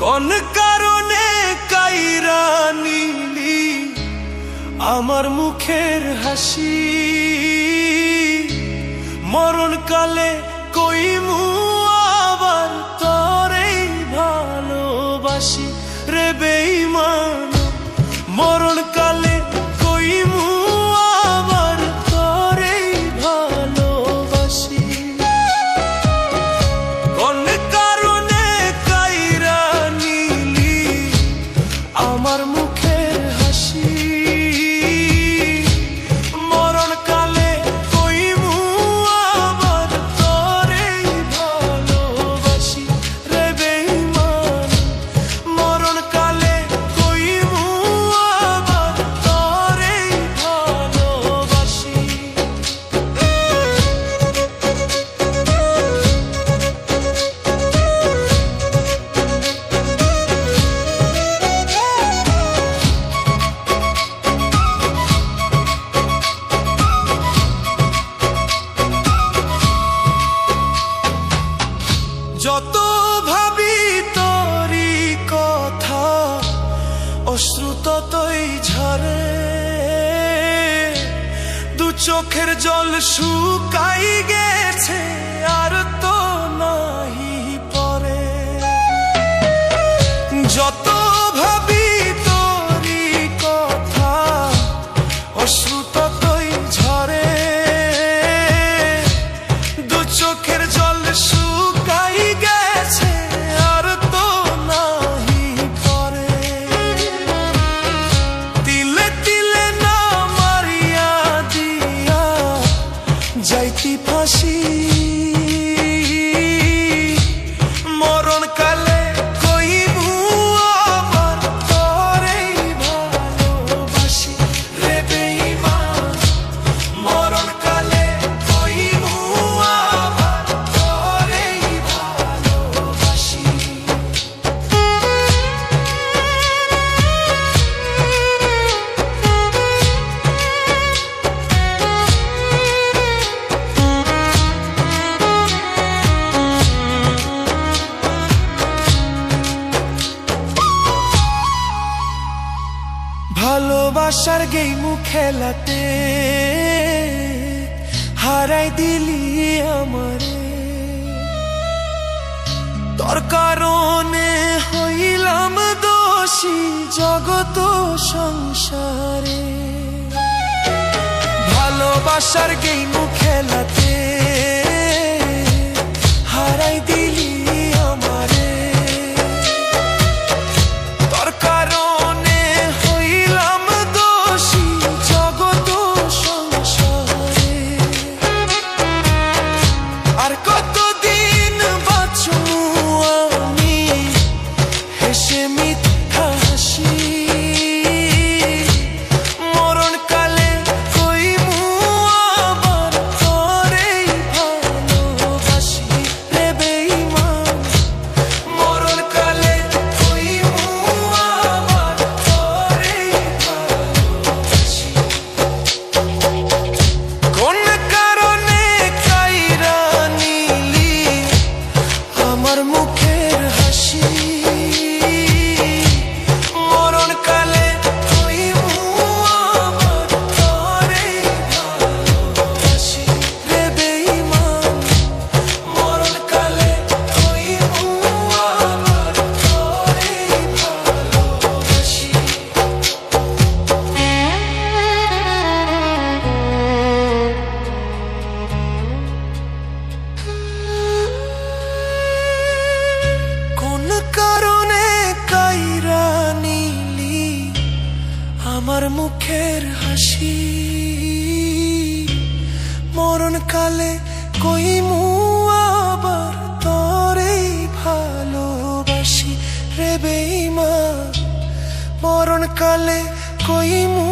কোন কারণে কাইরা নিলি আমার মুখের হাসি, মরণকালে কইমু আবার তোরেই ভালোবাসি রে বেঈমান। মরণকালে কইমু আবার তোরেই ভালোবাসি। কোন কারণে কাইরা নিলি আমার মুখের হাসি, মরণকালে কইমু আবার তোরেই ভালোবাসি রে বেঈমান। মরণকালে কইমু আবার তোরেই ভালোবাসি। যত ভাবি তোরি কথা অশ্রু ততই ঝরে, দু চোখের জল শুকাই গেছে আর তো নাহি পরে। যত ভাবি তোরি কথা অশ্রু ততই ঝরে, দু চোখের জল শুকাই গেছে আর তো নাহি পরে। তিলে তিলে না মারিয়া দিয়া যাইতি ফাঁসি, মরণকালে কইমু আবার তোরেই ভালোবাসি রে বেঈমান। মরণকালে কইমু আবার তোরেই ভালোবাসি। ভালোবাসার গেইমু খেলাতে হারাই দিলি আমারে, তোর কারণে হইলাম দোষী জগত সংসারে। ভালোবাসার গেইমু খেলাতে হারাই দিলি আমারে, তোর কারণে হইলাম দোষী জগত সংসারে। আর কতদিন বাঁচবো আমি হেসে মিথ্যা হাসি, মরণকালে কইমু আবার তোরেই ভালোবাসি রে বেঈমান। মরণকালে কইমু আবার তোরেই ভালোবাসি। কোন কারণে কাইরা নিলি আমার মুখের হাসি, মরণকালে কইমু আবার তোরেই ভালোবাসি রে বেঈমান। মরণকালে কইমু আবার তোরেই ভালোবাসি। কোন কারণে কাইরা নিলি আমার মুখের হাসি, মরণকালে কইমু আবার তোরেই ভালোবাসি রে বেঈমান। মরণকালে কইমু